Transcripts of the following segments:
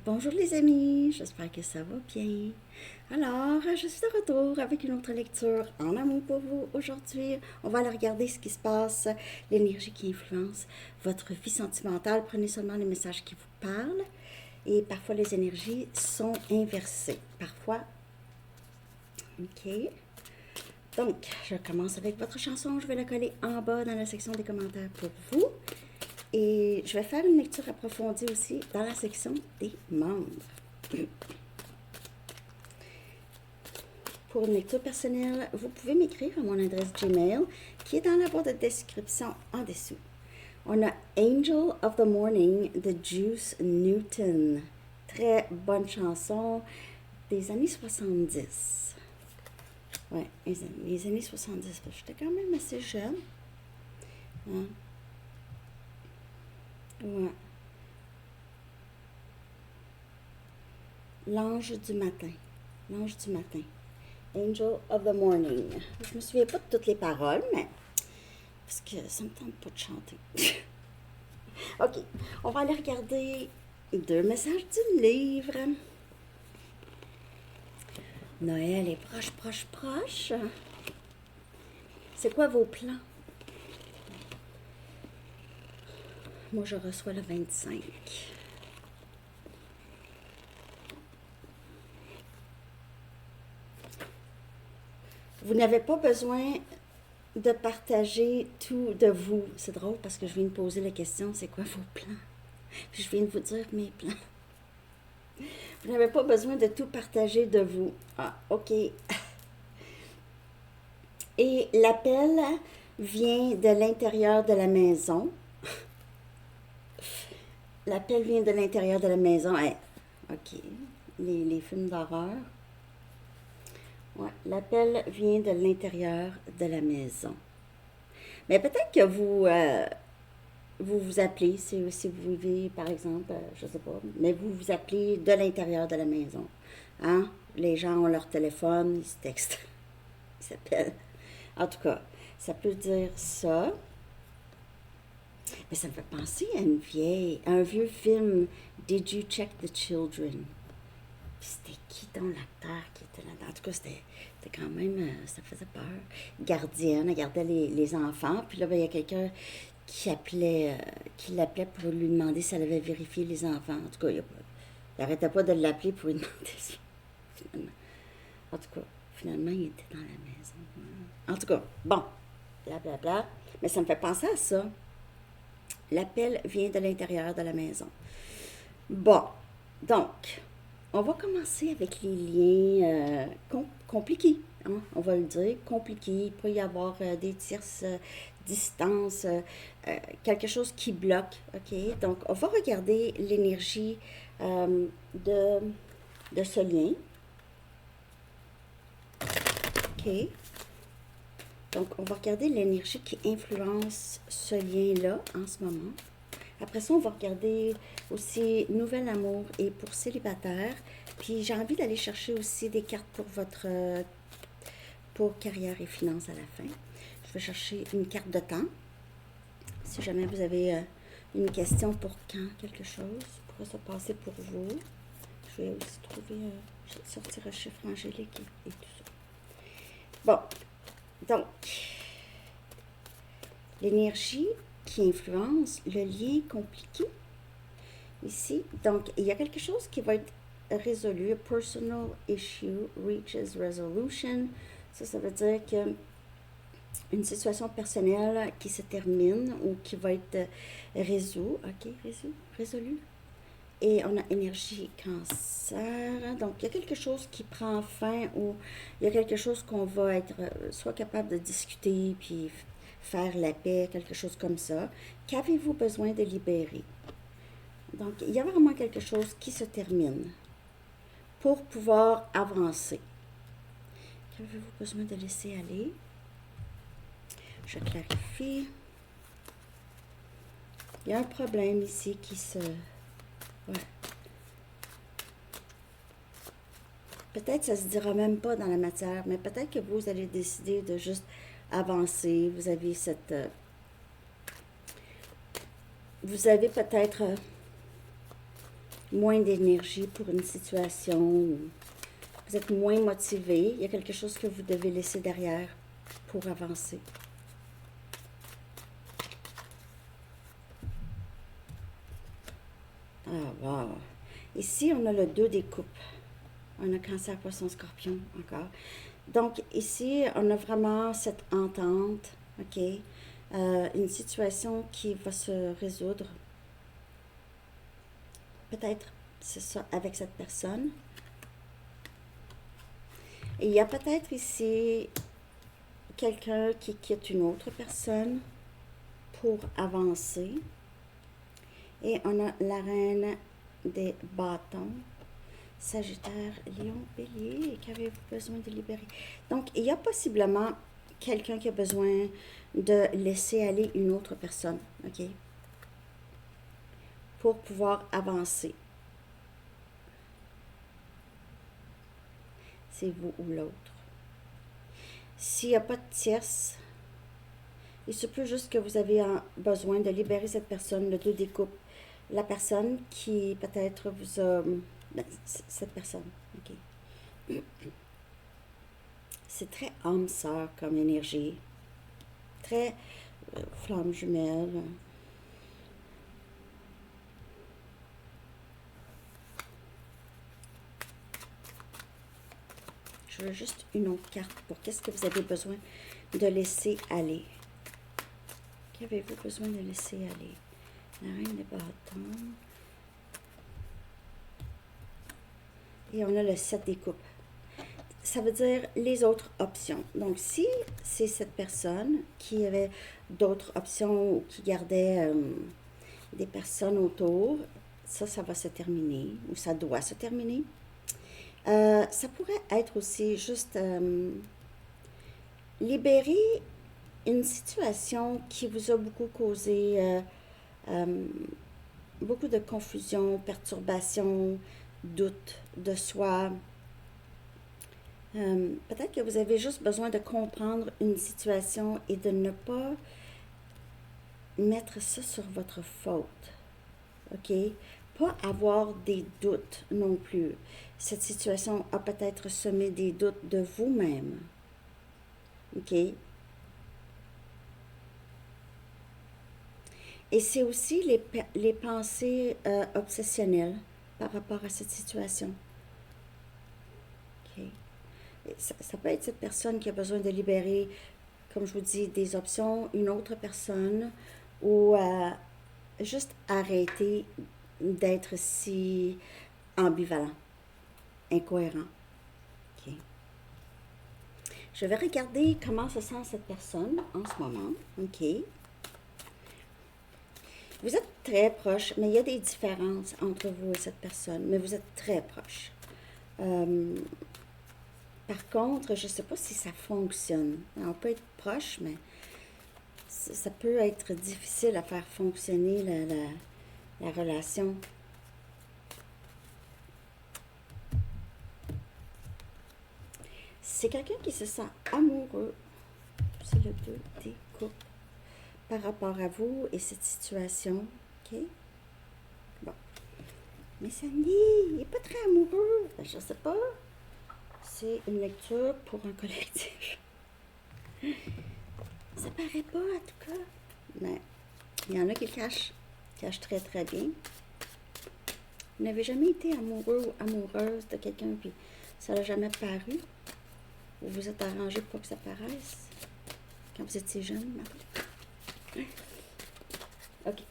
Bonjour les amis, j'espère que ça va bien. Alors, je suis de retour avec une autre lecture en amour pour vous. Aujourd'hui, on va aller regarder ce qui se passe, l'énergie qui influence votre vie sentimentale. Prenez seulement les messages qui vous parlent. Et parfois, les énergies sont inversées. Parfois, ok. Donc, je commence avec votre chanson. Je vais la coller en bas dans la section des commentaires pour vous. Et je vais faire une lecture approfondie aussi dans la section des membres. Pour une lecture personnelle, vous pouvez m'écrire à mon adresse Gmail qui est dans la barre de description en dessous. On a Angel of the Morning de Juice Newton. Très bonne chanson des années 70. Ouais, les années 70. J'étais quand même assez jeune. Hein? Ouais. L'ange du matin. L'ange du matin. Angel of the Morning. Je me souviens pas de toutes les paroles, mais parce que ça me tente pas de chanter. Ok, on va aller regarder 2 messages du livre. Noël est proche, proche, proche. C'est quoi vos plans? Moi, je reçois le 25. Vous n'avez pas besoin de partager tout de vous. C'est drôle parce que je viens de poser la question, c'est quoi vos plans? Puis je viens de vous dire mes plans. Vous n'avez pas besoin de tout partager de vous. Ah, ok. Et l'appel vient de l'intérieur de la maison. L'appel vient de l'intérieur de la maison. Hey, ok. Les films d'horreur. Ouais, l'appel vient de l'intérieur de la maison. Mais peut-être que vous appelez, si vous vivez, par exemple, je sais pas, mais vous vous appelez de l'intérieur de la maison. Hein? Les gens ont leur téléphone, ils se textent, ils s'appellent. En tout cas, ça peut dire ça. Mais ça me fait penser à un vieux film, Did You Check the Children? Puis c'était qui donc l'acteur qui était là-dedans? En tout cas, c'était quand même, ça faisait peur. Gardienne, elle gardait les enfants. Puis là, ben, il y a quelqu'un qui l'appelait pour lui demander si elle avait vérifié les enfants. En tout cas, il n'arrêtait pas de l'appeler pour lui demander ça, finalement. En tout cas, finalement, il était dans la maison. En tout cas, bon, blablabla. Bla, bla. Mais ça me fait penser à ça. L'appel vient de l'intérieur de la maison. Bon, donc, on va commencer avec les liens compliqués. Hein, on va le dire, compliqués. Il peut y avoir des tierces distances, quelque chose qui bloque. OK? Donc, on va regarder l'énergie de ce lien. OK? Donc, on va regarder l'énergie qui influence ce lien-là en ce moment. Après ça, on va regarder aussi Nouvel amour et pour célibataire. Puis j'ai envie d'aller chercher aussi des cartes pour carrière et finances à la fin. Je vais chercher une carte de temps. Si jamais vous avez une question pour quand quelque chose pourrait se passer pour vous. Je vais aussi sortir un chiffre angélique et tout ça. Bon, donc, l'énergie qui influence le lien compliqué ici. Donc, il y a quelque chose qui va être résolu. A personal issue reaches resolution. Ça veut dire que une situation personnelle qui se termine ou qui va être résolu. Et on a énergie cancer. Donc, il y a quelque chose qui prend fin ou il y a quelque chose qu'on va être soit capable de discuter puis faire la paix, quelque chose comme ça. Qu'avez-vous besoin de libérer? Donc, il y a vraiment quelque chose qui se termine pour pouvoir avancer. Qu'avez-vous besoin de laisser aller? Je clarifie. Il y a un problème ici qui se... Ouais. Peut-être ça se dira même pas dans la matière, mais peut-être que vous allez décider de juste avancer. Vous avez cette... vous avez peut-être moins d'énergie pour une situation, vous êtes moins motivé, il y a quelque chose que vous devez laisser derrière pour avancer. Ah, wow! Ici, on a le 2 des coupes. On a Cancer, Poisson, Scorpion encore. Donc, ici, on a vraiment cette entente, OK? Une situation qui va se résoudre. Peut-être, c'est ça, avec cette personne. Et il y a peut-être ici quelqu'un qui quitte une autre personne pour avancer. Et on a la reine des bâtons. Sagittaire, Lion, Bélier, qu'avez-vous besoin de libérer? Donc, il y a possiblement quelqu'un qui a besoin de laisser aller une autre personne, OK? Pour pouvoir avancer. C'est vous ou l'autre. S'il n'y a pas de tierce, il se peut juste que vous avez besoin de libérer cette personne, le 2 des coupes. La personne qui peut-être vous a... cette personne, OK? C'est très âme sœur comme énergie. Très flamme jumelle. Je veux juste une autre carte pour qu'est-ce que vous avez besoin de laisser aller. Qu'avez-vous besoin de laisser aller? La reine des bâtons. Et on a le 7 des coupes. Ça veut dire les autres options. Donc, si c'est cette personne qui avait d'autres options ou qui gardait des personnes autour, ça va se terminer ou ça doit se terminer. Ça pourrait être aussi juste libérer une situation qui vous a beaucoup causé beaucoup de confusion, perturbation, doute de soi. Peut-être que vous avez juste besoin de comprendre une situation et de ne pas mettre ça sur votre faute. OK? Pas avoir des doutes non plus. Cette situation a peut-être semé des doutes de vous-même. OK? Et c'est aussi les pensées obsessionnelles par rapport à cette situation. OK? Ça peut être cette personne qui a besoin de libérer, comme je vous dis, des options, une autre personne, ou juste arrêter d'être si ambivalent, incohérent. OK. Je vais regarder comment se sent cette personne en ce moment. OK. Vous êtes très proche, mais il y a des différences entre vous et cette personne, mais vous êtes très proche. Par contre, je ne sais pas si ça fonctionne. On peut être proche, mais ça peut être difficile à faire fonctionner la relation. C'est quelqu'un qui se sent amoureux. C'est le 2 des coupes par rapport à vous et cette situation. OK? Bon. Mais Sandy, il n'est pas très amoureux. Ben, je ne sais pas. C'est une lecture pour un collectif. Ça paraît pas, en tout cas. Mais il y en a qui le cachent très, très bien. Vous n'avez jamais été amoureux ou amoureuse de quelqu'un, puis ça n'a jamais paru. Vous vous êtes arrangé pour que ça paraisse quand vous étiez jeune, maintenant. OK.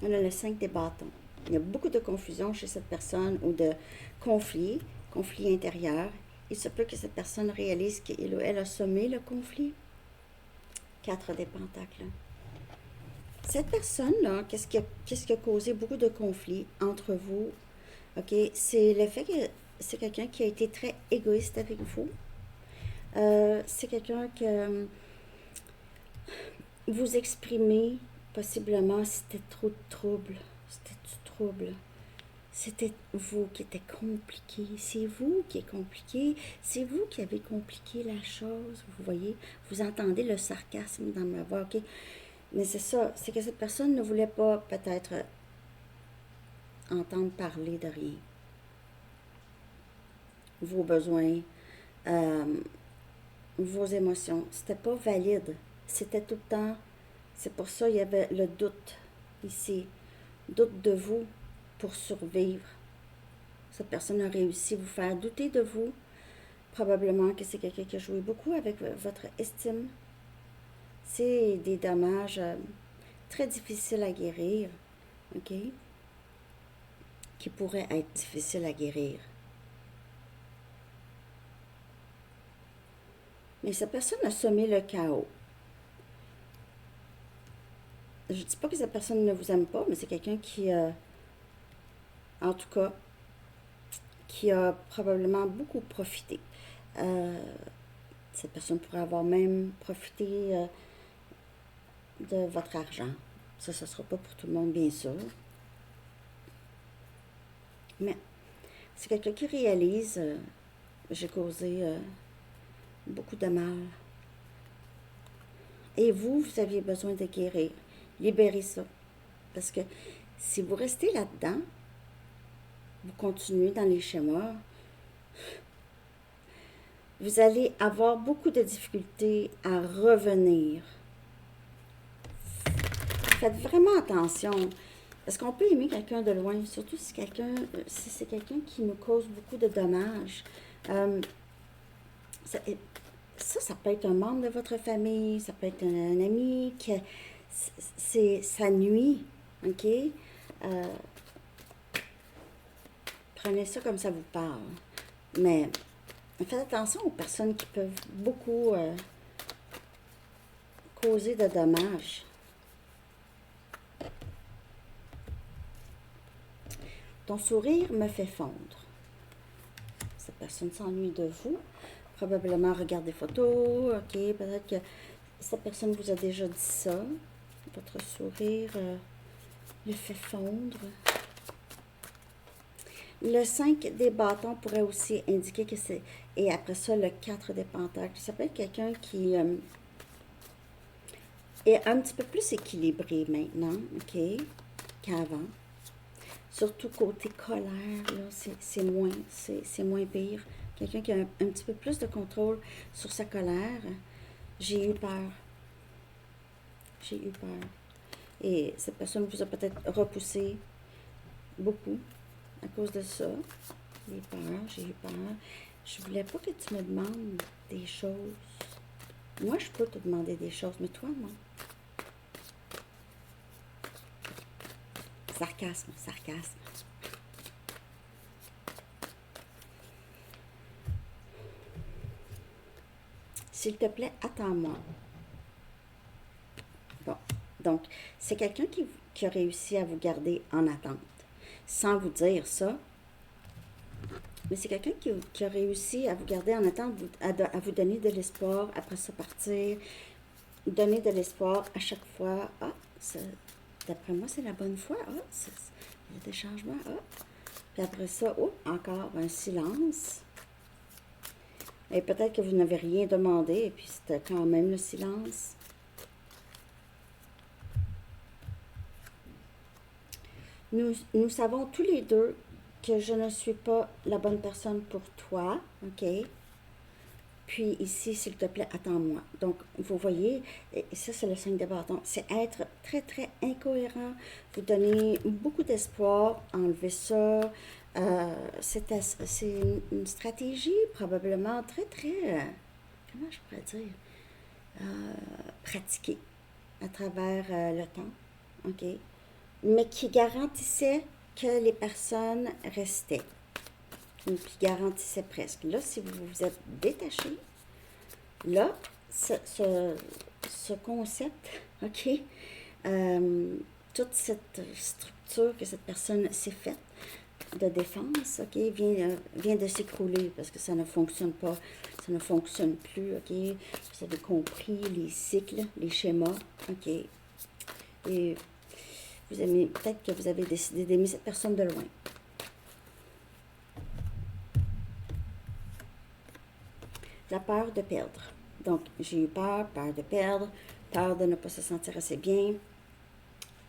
On a le 5 des bâtons. Il y a beaucoup de confusion chez cette personne ou de conflit intérieur. Il se peut que cette personne réalise qu'il ou elle a semé le conflit. 4 des pentacles. Cette personne-là, qu'est-ce qui a causé beaucoup de conflits entre vous? OK? C'est le fait que c'est quelqu'un qui a été très égoïste avec vous. C'est quelqu'un que vous exprimez, possiblement, c'était trop de trouble. C'était du trouble. C'était vous qui était compliqué. C'est vous qui est compliqué. C'est vous qui avez compliqué la chose. Vous voyez, vous entendez le sarcasme dans ma voix, ok? Mais c'est ça, c'est que cette personne ne voulait pas peut-être entendre parler de rien. Vos besoins, vos émotions, c'était pas valide. C'était tout le temps, c'est pour ça il y avait le doute ici. Doute de vous pour survivre. Cette personne a réussi à vous faire douter de vous. Probablement que c'est quelqu'un qui a joué beaucoup avec votre estime. C'est des dommages très difficiles à guérir, ok? Qui pourraient être difficiles à guérir. Mais cette personne a semé le chaos. Je ne dis pas que cette personne ne vous aime pas, mais c'est quelqu'un qui, en tout cas, qui a probablement beaucoup profité. Cette personne pourrait avoir même profité de votre argent. Ça ne sera pas pour tout le monde, bien sûr. Mais c'est quelqu'un qui réalise, j'ai causé beaucoup de mal. Et vous aviez besoin de guérir. Libérez ça. Parce que si vous restez là-dedans, vous continuez dans les schémas, vous allez avoir beaucoup de difficultés à revenir. Faites vraiment attention. Parce qu'on peut aimer quelqu'un de loin, surtout si c'est quelqu'un qui nous cause beaucoup de dommages. Ça peut être un membre de votre famille, ça peut être un ami, ça nuit, ok? Prenez ça comme ça vous parle. Mais faites attention aux personnes qui peuvent beaucoup causer de dommages. Ton sourire me fait fondre. Cette personne s'ennuie de vous. Probablement regarde des photos. Ok, peut-être que cette personne vous a déjà dit ça. Votre sourire le fait fondre. Le 5 des bâtons pourrait aussi indiquer que c'est... Et après ça, le 4 des pentacles. Ça peut être quelqu'un qui est un petit peu plus équilibré maintenant, ok, qu'avant. Surtout côté colère, là, c'est moins pire. Quelqu'un qui a un petit peu plus de contrôle sur sa colère. J'ai eu peur. J'ai eu peur. Et cette personne vous a peut-être repoussé beaucoup à cause de ça. J'ai eu peur. Je voulais pas que tu me demandes des choses. Moi, je peux te demander des choses, mais toi, non. Sarcasme, sarcasme. S'il te plaît, attends-moi. Bon, donc, c'est quelqu'un qui a réussi à vous garder en attente. Sans vous dire ça, mais c'est quelqu'un qui a réussi à vous garder en attente, à vous donner de l'espoir, après ça partir, donner de l'espoir à chaque fois. Ah, d'après moi, c'est la bonne foi. Ah, il y a des changements. Ah. Puis après ça, oh, encore un silence. Et peut-être que vous n'avez rien demandé, et puis c'était quand même le silence. Nous savons tous les deux que je ne suis pas la bonne personne pour toi, ok? Puis ici, s'il te plaît, attends-moi. Donc, vous voyez, et ça c'est le 5 de bâton, c'est être très, très incohérent, vous donner beaucoup d'espoir, enlever ça. C'est une stratégie probablement très, très, comment je pourrais dire, pratiquée à travers le temps, ok? Mais qui garantissait que les personnes restaient. Ou qui garantissait presque. Là, si vous vous êtes détaché, là, ce concept, ok, toute cette structure que cette personne s'est faite de défense, ok, vient de s'écrouler parce que ça ne fonctionne pas, ça ne fonctionne plus, ok. Vous avez compris les cycles, les schémas, ok. Et peut-être que vous avez décidé d'aimer cette personne de loin. la peur de perdre. Donc, j'ai eu peur de perdre, peur de ne pas se sentir assez bien.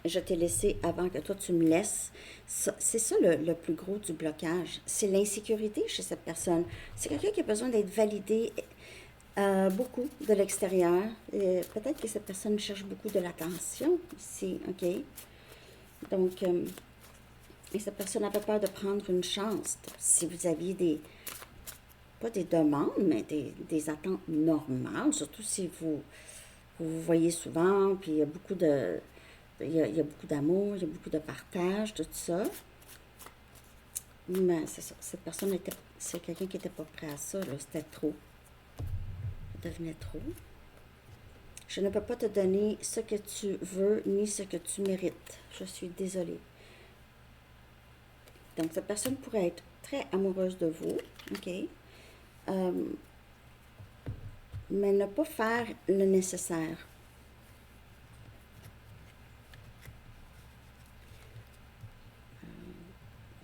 Je t'ai laissé avant que toi tu me laisses. C'est ça le plus gros du blocage. C'est l'insécurité chez cette personne. C'est quelqu'un qui a besoin d'être validé beaucoup de l'extérieur. Peut-être que cette personne cherche beaucoup de l'attention ici, OK? Donc, et cette personne avait peur de prendre une chance. Donc, si vous aviez pas des demandes, mais des attentes normales, surtout si vous voyez souvent, puis il y a beaucoup beaucoup d'amour, il y a beaucoup de partage, tout ça. Mais c'est ça, cette personne c'est quelqu'un qui n'était pas prêt à ça, là, c'était trop. Ça devenait trop. Je ne peux pas te donner ce que tu veux, ni ce que tu mérites. Je suis désolée. Donc, cette personne pourrait être très amoureuse de vous, OK? Mais ne pas faire le nécessaire.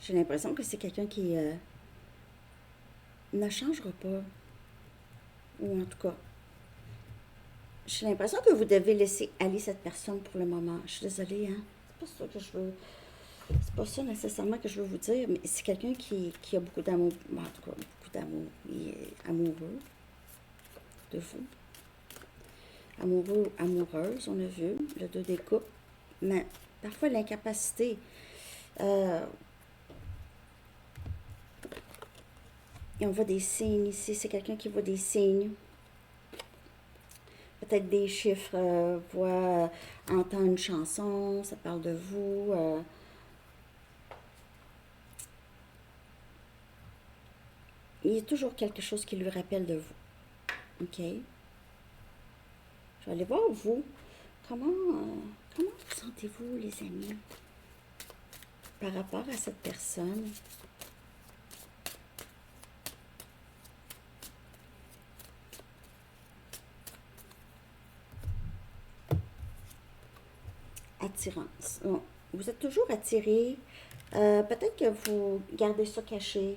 J'ai l'impression que c'est quelqu'un qui ne changera pas. Ou en tout cas, j'ai l'impression que vous devez laisser aller cette personne pour le moment. Je suis désolée, hein? C'est pas ça que je veux. C'est pas ça nécessairement que je veux vous dire, mais c'est quelqu'un qui a beaucoup d'amour. En tout cas, beaucoup d'amour. Il est amoureux de vous. Amoureux, amoureuse, on a vu, le 2 des coupes. Mais parfois, l'incapacité. Et on voit des signes ici. C'est quelqu'un qui voit des signes. Peut-être des chiffres, entend une chanson, ça parle de vous. Il y a toujours quelque chose qui lui rappelle de vous. OK? Je vais aller voir vous. Comment vous sentez-vous, les amis, par rapport à cette personne? Attirance. Bon, vous êtes toujours attiré. Peut-être que vous gardez ça caché.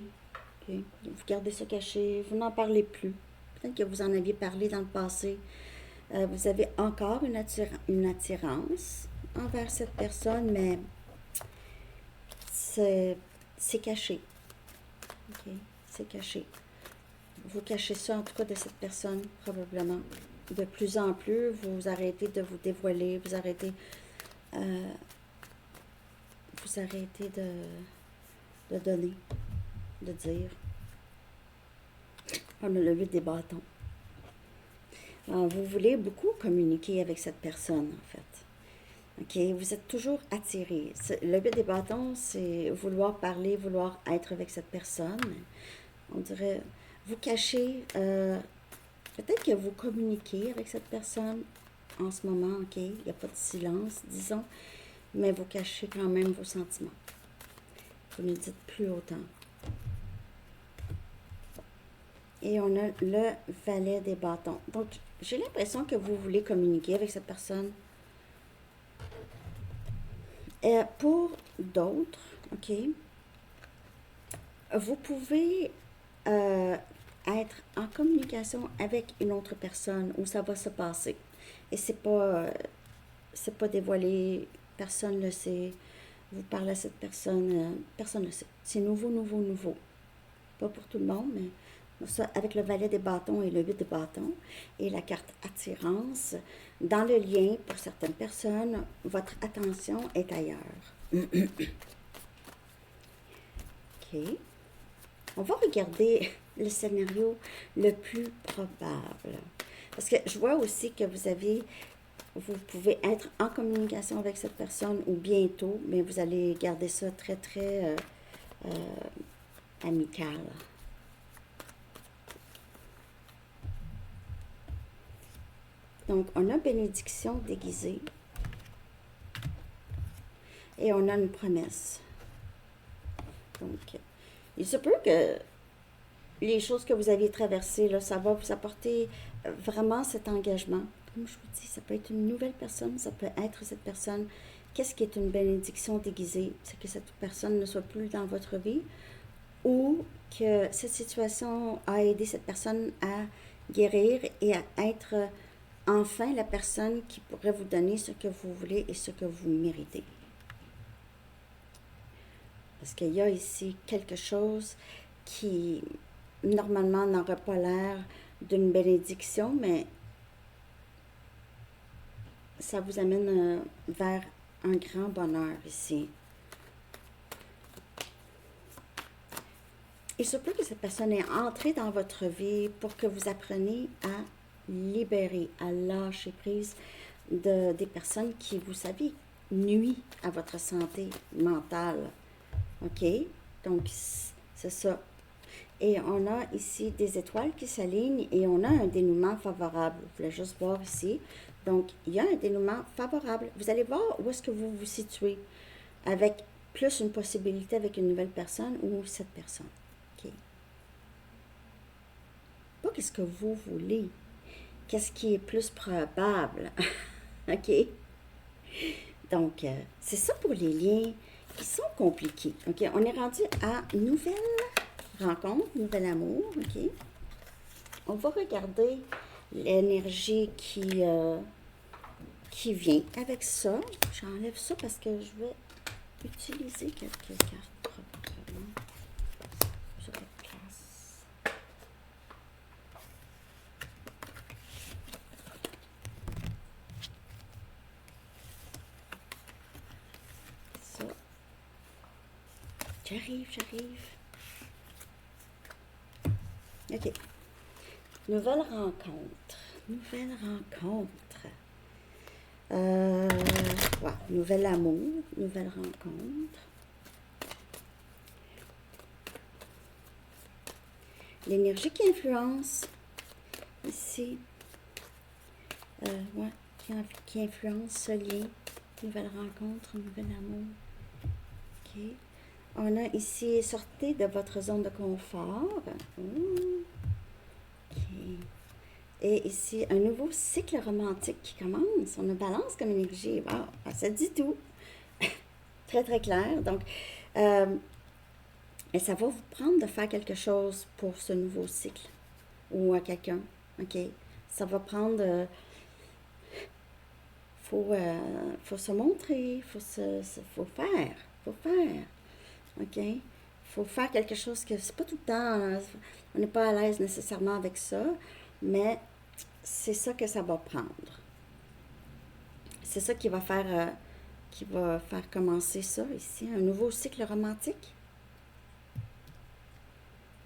Okay? Vous gardez ça caché. Vous n'en parlez plus. Peut-être que vous en aviez parlé dans le passé. Vous avez encore une attirance envers cette personne, mais c'est caché. Okay? C'est caché. Vous cachez ça, en tout cas, de cette personne, probablement. De plus en plus, vous arrêtez de vous dévoiler, vous arrêtez de donner, de dire. On a le 8 des bâtons. Alors, vous voulez beaucoup communiquer avec cette personne, en fait. OK? Vous êtes toujours attiré. Le 8 des bâtons, c'est vouloir parler, vouloir être avec cette personne. On dirait, vous cachez, peut-être que vous communiquez avec cette personne en ce moment, OK? Il n'y a pas de silence, disons, mais vous cachez quand même vos sentiments. Vous ne dites plus autant. Et on a le valet des bâtons. Donc, j'ai l'impression que vous voulez communiquer avec cette personne. Pour d'autres, OK, vous pouvez être en communication avec une autre personne où ça va se passer. Et c'est pas dévoilé, personne ne le sait. Vous parlez à cette personne, personne ne le sait. C'est nouveau, nouveau, nouveau. Pas pour tout le monde, mais ça, avec le valet des bâtons et le 8 des bâtons et la carte attirance, dans le lien, pour certaines personnes, votre attention est ailleurs. OK. On va regarder le scénario le plus probable. Parce que je vois aussi que vous pouvez être en communication avec cette personne ou bientôt, mais vous allez garder ça très, très amical. Donc, on a bénédiction déguisée et on a une promesse. Donc, il se peut que les choses que vous aviez traversées, là, ça va vous apporter vraiment cet engagement. Comme je vous dis, ça peut être une nouvelle personne, ça peut être cette personne. Qu'est-ce qui est une bénédiction déguisée? C'est que cette personne ne soit plus dans votre vie ou que cette situation a aidé cette personne à guérir et à être enfin la personne qui pourrait vous donner ce que vous voulez et ce que vous méritez. Parce qu'il y a ici quelque chose qui, normalement, n'aurait pas l'air d'une bénédiction, mais ça vous amène vers un grand bonheur ici. Il se peut que cette personne est entrée dans votre vie pour que vous appreniez à libérer, à lâcher prise des personnes qui, vous savez, nuisent à votre santé mentale. OK? Donc, c'est ça. Et on a ici des étoiles qui s'alignent et on a un dénouement favorable. Vous voulez juste voir ici. Donc, il y a un dénouement favorable. Vous allez voir où est-ce que vous vous situez avec plus une possibilité avec une nouvelle personne ou cette personne. OK? Pas qu'est-ce que vous voulez. Qu'est-ce qui est plus probable. OK? Donc, c'est ça pour les liens qui sont compliqués. OK? On est rendu à nouvelle rencontre, nouvel amour. OK? On va regarder l'énergie qui vient avec ça. J'enlève ça parce que je vais utiliser quelques cartes probablement. Je replace. Ça. J'arrive. OK. Nouvelle rencontre. Ouais, nouvel amour, nouvelle rencontre. L'énergie qui influence ici, ouais, qui influence ce lien, nouvelle rencontre, nouvel amour. OK. On a ici, sortez de votre zone de confort. OK. Et ici, un nouveau cycle romantique qui commence. On a balance comme énergie. Wow, ça dit tout. Très, très clair. Donc, et ça va vous prendre de faire quelque chose pour ce nouveau cycle ou à quelqu'un. OK? Ça va prendre... faut se montrer, faut faire. OK? Faut faire quelque chose que c'est pas tout le temps... on n'est pas à l'aise nécessairement avec ça, mais c'est ça que ça va prendre. C'est ça qui va faire commencer ça ici, un nouveau cycle romantique.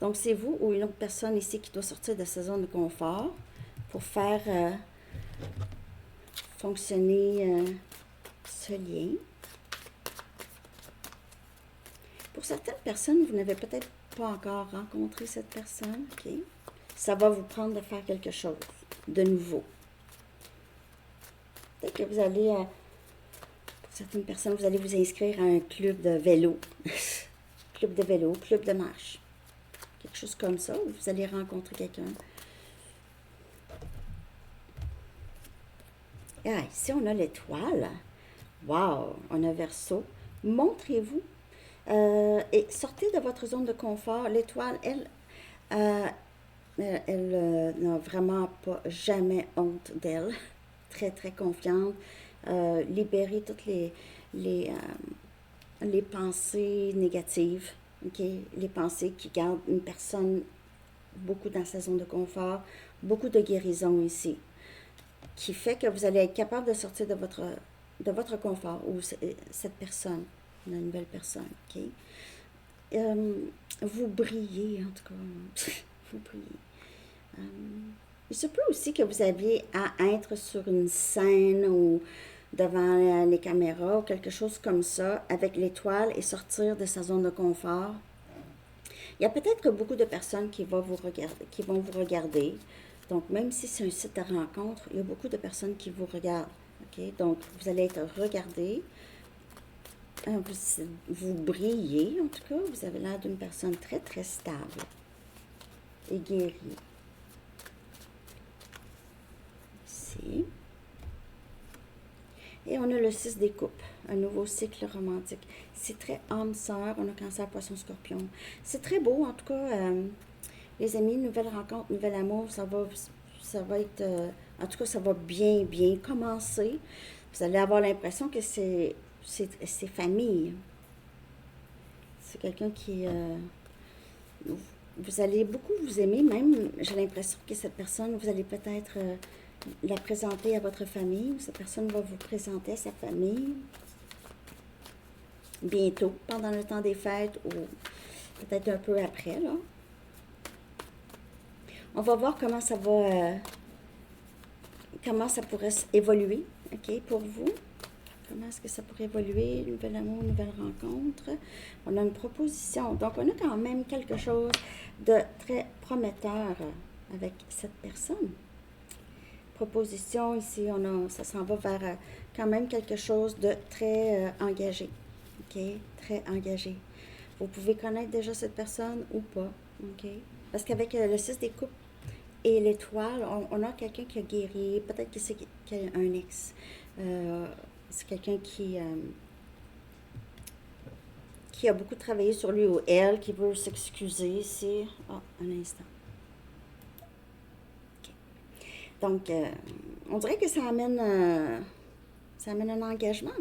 Donc, c'est vous ou une autre personne ici qui doit sortir de sa zone de confort pour faire fonctionner ce lien. Pour certaines personnes, vous n'avez peut-être pas encore rencontré cette personne. OK? Ça va vous prendre de faire quelque chose de nouveau. Peut-être que vous allez, pour certaines personnes, vous allez vous inscrire à un club de vélo. Club de vélo, club de marche. Quelque chose comme ça, où vous allez rencontrer quelqu'un. Ah, ici, on a l'étoile. Wow! On a Verseau. Montrez-vous et sortez de votre zone de confort. L'étoile, elle n'a vraiment pas jamais honte d'elle. Très, très confiante. Libérer toutes les pensées négatives. Okay? Les pensées qui gardent une personne beaucoup dans sa zone de confort. Beaucoup de guérison ici. Qui fait que vous allez être capable de sortir de votre confort, ou cette personne, une nouvelle personne, OK? Vous brillez, en tout cas. Vous brillez. Il se peut aussi que vous aviez à être sur une scène ou devant les caméras ou quelque chose comme ça, avec l'étoile et sortir de sa zone de confort. Il y a peut-être que beaucoup de personnes qui vont vous regarder. Donc, même si c'est un site de rencontre, il y a beaucoup de personnes qui vous regardent. OK? Donc, vous allez être regardé. Vous brillez, en tout cas. Vous avez l'air d'une personne très, très stable et guérie. Ici. Et on a le 6 des coupes, un nouveau cycle romantique. C'est très âme sœur, on a Cancer, Poisson, Scorpion. C'est très beau, en tout cas. Les amis, nouvelle rencontre, nouvel amour, ça va être, en tout cas, ça va bien, bien commencer. Vous allez avoir l'impression que c'est famille. C'est quelqu'un qui, vous allez beaucoup vous aimer, même, j'ai l'impression que cette personne, vous allez peut-être la présenter à votre famille, ou cette personne va vous présenter à sa famille bientôt, pendant le temps des fêtes, ou peut-être un peu après, là. On va voir comment ça pourrait évoluer, OK, pour vous. Comment est-ce que ça pourrait évoluer? Nouvel amour, nouvelle rencontre. On a une proposition. Donc, on a quand même quelque chose de très prometteur avec cette personne. Proposition, ici, ça s'en va vers quand même quelque chose de très engagé. OK? Très engagé. Vous pouvez connaître déjà cette personne ou pas. OK? Parce qu'avec le 6 des coupes et l'étoile, on a quelqu'un qui a guéri. Peut-être que c'est un ex. C'est quelqu'un qui a beaucoup travaillé sur lui ou elle, qui veut s'excuser ici. Ah, un instant. Okay. Donc, on dirait que ça amène un engagement.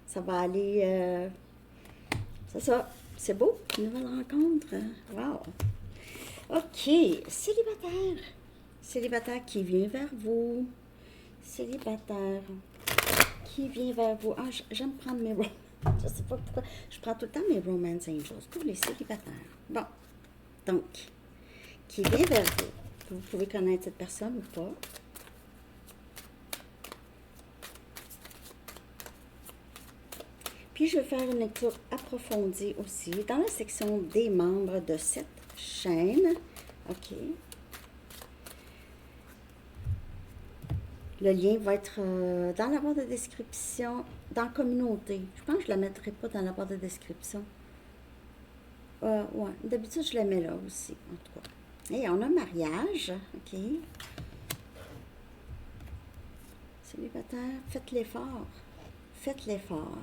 Ça va aller... c'est ça. C'est beau. Une nouvelle rencontre. Wow. OK. Célibataire. Célibataire qui vient vers vous. Célibataire qui vient vers vous. Ah, j'aime prendre mes romance. Je sais pas pourquoi. Je prends tout le temps mes romance angels pour les célibataires. Bon. Donc, qui vient vers vous. Vous pouvez connaître cette personne ou pas. Puis, je vais faire une lecture approfondie aussi dans la section des membres de cette chaîne. OK. Le lien va être dans la barre de description, dans communauté. Je pense que je ne la mettrai pas dans la barre de description. Ouais, d'habitude, je la mets là aussi, en tout cas. Et on a mariage, OK. Célibataire, faites l'effort. Faites l'effort.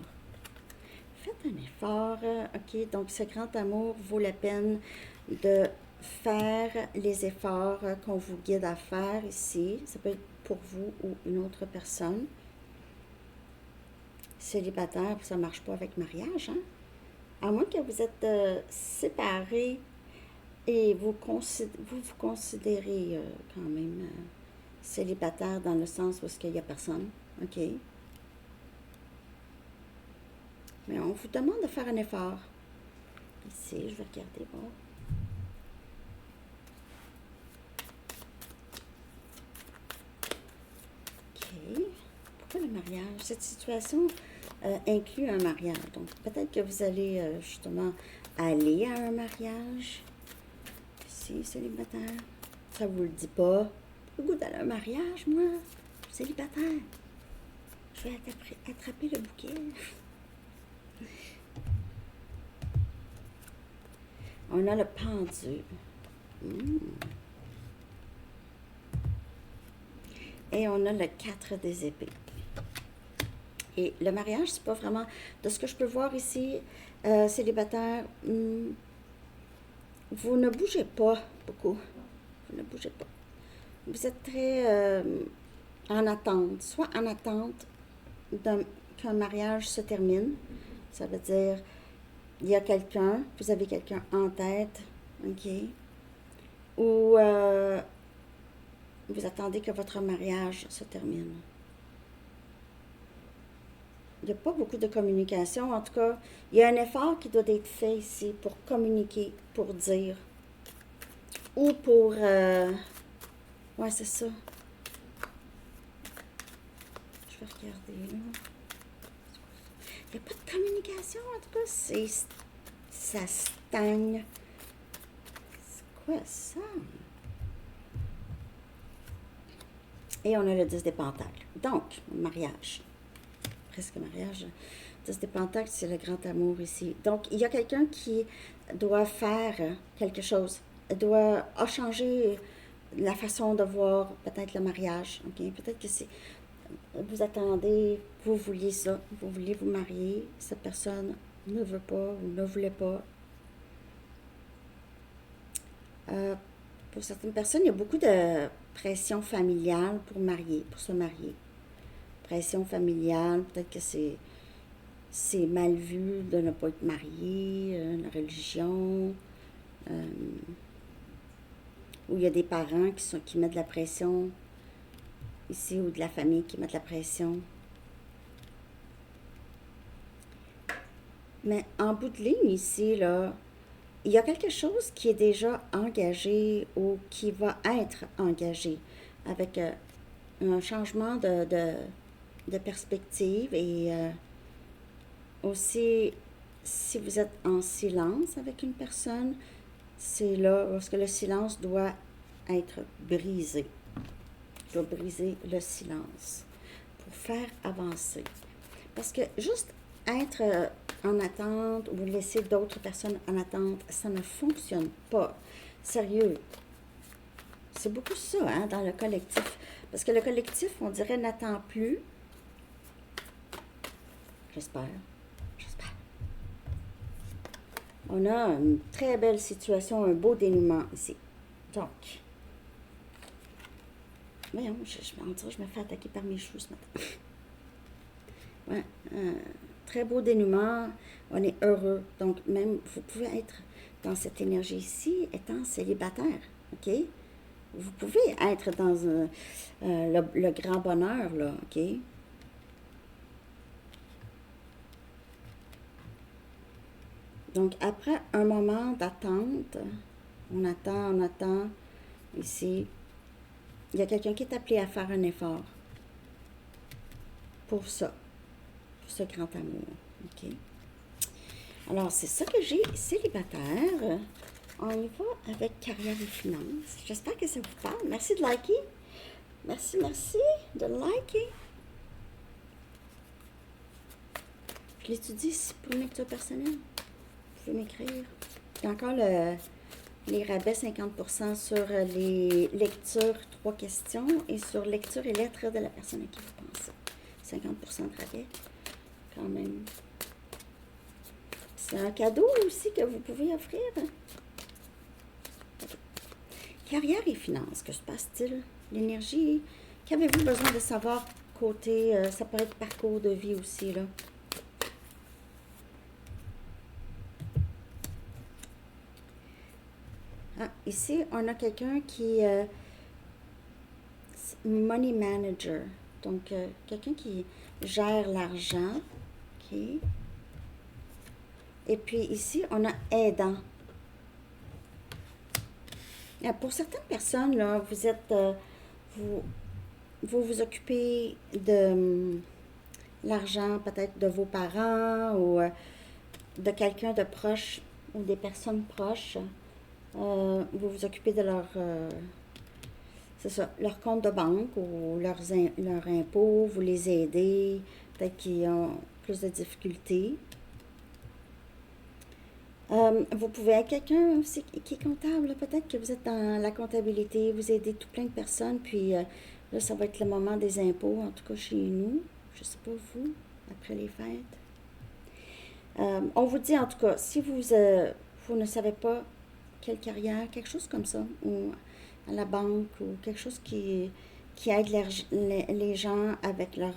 Faites un effort, OK. Donc, ce grand amour vaut la peine de faire les efforts qu'on vous guide à faire ici. Ça peut être pour vous ou une autre personne. Célibataire, ça ne marche pas avec mariage, hein? À moins que vous êtes séparés et vous considérez quand même célibataire dans le sens où il n'y a personne, OK? Mais on vous demande de faire un effort. Ici, je vais regarder, bon. OK. Pourquoi le mariage? Cette situation inclut un mariage. Donc, peut-être que vous allez justement aller à un mariage. Ici, célibataire. Ça vous le dit pas. J'ai le goût d'aller à un mariage, moi. Célibataire. Je vais attraper le bouquet. On a le pendu. Et on a le 4 des épées. Et le mariage, c'est pas vraiment... De ce que je peux voir ici, célibataire, vous ne bougez pas beaucoup. Vous ne bougez pas. Vous êtes très en attente. Soit en attente qu'un mariage se termine. Ça veut dire, il y a quelqu'un, vous avez quelqu'un en tête, OK? Ou vous attendez que votre mariage se termine. Il n'y a pas beaucoup de communication. En tout cas, il y a un effort qui doit être fait ici pour communiquer, pour dire. Ou pour... ouais, c'est ça. Je vais regarder, là. Il n'y a pas de communication, en tout cas. Ça stagne. C'est quoi ça? Et on a le 10 des pentacles. Donc, mariage. Presque mariage. 10 des pentacles, c'est le grand amour ici. Donc, il y a quelqu'un qui doit faire quelque chose. A changer la façon de voir peut-être le mariage. Okay? Peut-être que c'est... Vous attendez, vous vouliez ça, vous voulez vous marier. Cette personne ne veut pas ou ne voulait pas. Pour certaines personnes, il y a beaucoup de pression familiale pour se marier. Pression familiale, peut-être que c'est mal vu de ne pas être marié, la religion, euh, où il y a des parents qui mettent de la pression ici, ou de la famille qui mettent de la pression. Mais en bout de ligne ici, là, il y a quelque chose qui est déjà engagé ou qui va être engagé avec un changement de perspective et aussi, si vous êtes en silence avec une personne, c'est là parce que le silence doit être brisé. Doit briser le silence pour faire avancer. Parce que juste être en attente ou laisser d'autres personnes en attente, ça ne fonctionne pas. Sérieux. C'est beaucoup ça, hein, dans le collectif. Parce que le collectif, on dirait, n'attend plus. J'espère. On a une très belle situation, un beau dénouement ici. Donc, voyons, je me fais attaquer par mes cheveux ce matin. Ouais, très beau dénouement, on est heureux. Donc, même, vous pouvez être dans cette énergie ici, étant célibataire, OK? Vous pouvez être dans le grand bonheur, là, OK? Donc, après un moment d'attente, on attend, ici, il y a quelqu'un qui est appelé à faire un effort pour ça, pour ce grand amour, OK? Alors, c'est ça que j'ai, célibataire. On y va avec carrière et finances. J'espère que ça vous parle. Merci de liker. Merci de liker. Je l'étudie ici pour une lecture personnelle. Vous pouvez m'écrire. Il y a encore les rabais 50% sur les lectures 3 questions et sur lecture et lettres de la personne à qui vous pensez. 50% de rabais, quand même. C'est un cadeau aussi que vous pouvez offrir. Okay. Carrière et finances, que se passe-t-il? L'énergie, qu'avez-vous besoin de savoir côté, ça peut être parcours de vie aussi, là. Ah, ici, on a quelqu'un qui money manager, donc quelqu'un qui gère l'argent, ok. Et puis ici, on a aidant. Pour certaines personnes, là, vous êtes, vous occupez de l'argent peut-être de vos parents ou de quelqu'un de proche ou des personnes proches. Vous vous occupez de c'est ça, leur compte de banque ou leurs impôts, vous les aidez, peut-être qu'ils ont plus de difficultés. Vous pouvez être quelqu'un aussi qui est comptable, peut-être que vous êtes dans la comptabilité, vous aidez tout plein de personnes, puis là, ça va être le moment des impôts, en tout cas chez nous, je ne sais pas vous, après les fêtes. On vous dit en tout cas, si vous ne savez pas quelle carrière, quelque chose comme ça, ou à la banque, ou quelque chose qui aide les gens avec leur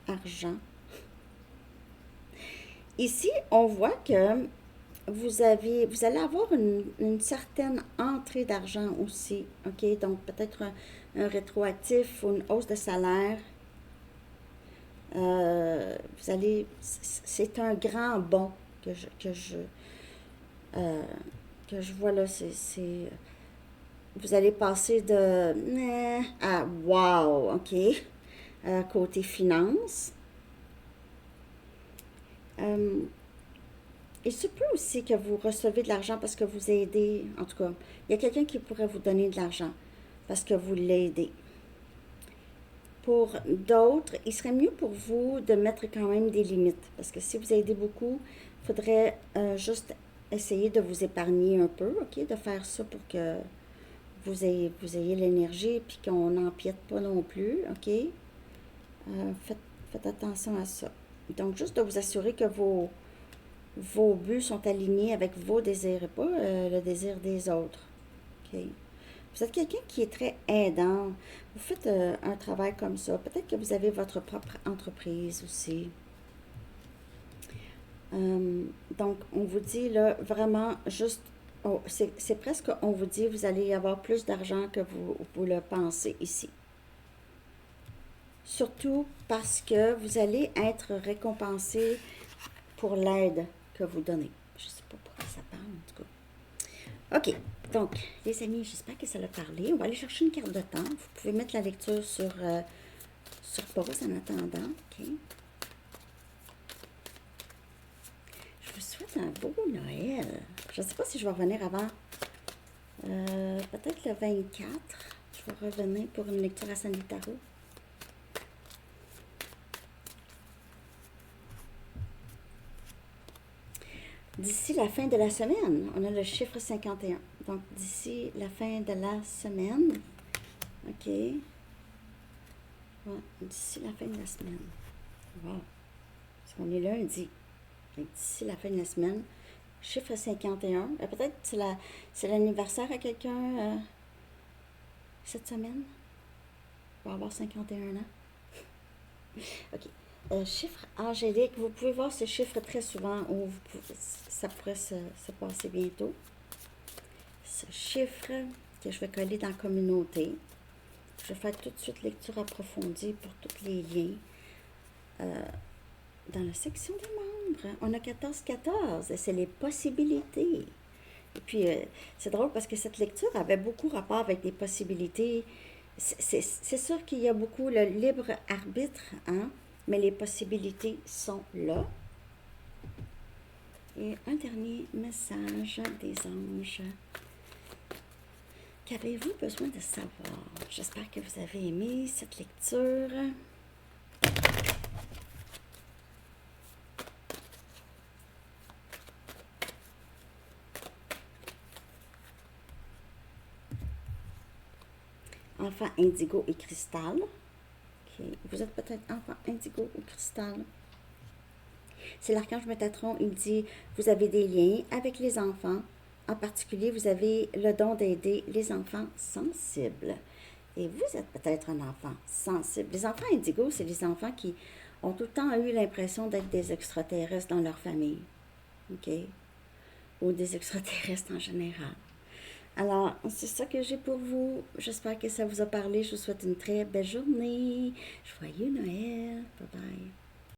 argent. Ici, on voit que vous allez avoir une certaine entrée d'argent aussi, ok? Donc peut-être un rétroactif ou une hausse de salaire. C'est un grand bond que je vois là. Vous allez passer de à wow, ok? Côté finance. Il se peut aussi que vous recevez de l'argent parce que vous aidez, en tout cas, il y a quelqu'un qui pourrait vous donner de l'argent parce que vous l'aidez. Pour d'autres, il serait mieux pour vous de mettre quand même des limites parce que si vous aidez beaucoup, il faudrait juste essayer de vous épargner un peu, ok? De faire ça pour que vous ayez l'énergie et qu'on n'empiète pas non plus, ok? Faites attention à ça. Donc, juste de vous assurer que vos buts sont alignés avec vos désirs et pas le désir des autres. OK? Vous êtes quelqu'un qui est très aidant. Vous faites un travail comme ça. Peut-être que vous avez votre propre entreprise aussi. Donc, on vous dit là, vraiment, juste, oh, c'est presque, on vous dit, vous allez y avoir plus d'argent que vous le pensez ici. Surtout parce que vous allez être récompensé pour l'aide que vous donnez. Je ne sais pas pourquoi ça parle, en tout cas. OK. Donc, les amis, j'espère que ça l'a parlé. On va aller chercher une carte de temps. Vous pouvez mettre la lecture sur pause en attendant. OK. Je vous souhaite un beau Noël. Je ne sais pas si je vais revenir avant. Peut-être le 24. Je vais revenir pour une lecture à Sandy Tarot. D'ici la fin de la semaine, on a le chiffre 51. Donc, d'ici la fin de la semaine, OK. Ouais, d'ici la fin de la semaine. Wow. Parce qu'on est lundi. D'ici la fin de la semaine, chiffre 51. Peut-être que c'est l'anniversaire à quelqu'un cette semaine. Il va avoir 51 ans. OK. Chiffre angélique, vous pouvez voir ce chiffre très souvent où ça pourrait se passer bientôt. Ce chiffre que je vais coller dans la communauté. Je vais faire tout de suite lecture approfondie pour tous les liens. Dans la section des membres, on a 14-14 et c'est les possibilités. Et puis, c'est drôle parce que cette lecture avait beaucoup rapport avec les possibilités. C'est sûr qu'il y a beaucoup le libre arbitre, hein? Mais les possibilités sont là. Et un dernier message des anges. Qu'avez-vous besoin de savoir? J'espère que vous avez aimé cette lecture. Enfant indigo et cristal. Okay. Vous êtes peut-être enfant indigo ou cristal. C'est l'archange Métatron, il dit, vous avez des liens avec les enfants. En particulier, vous avez le don d'aider les enfants sensibles. Et vous êtes peut-être un enfant sensible. Les enfants indigos, c'est les enfants qui ont tout le temps eu l'impression d'être des extraterrestres dans leur famille. OK? Ou des extraterrestres en général. Alors, c'est ça que j'ai pour vous. J'espère que ça vous a parlé. Je vous souhaite une très belle journée. Joyeux Noël. Bye bye.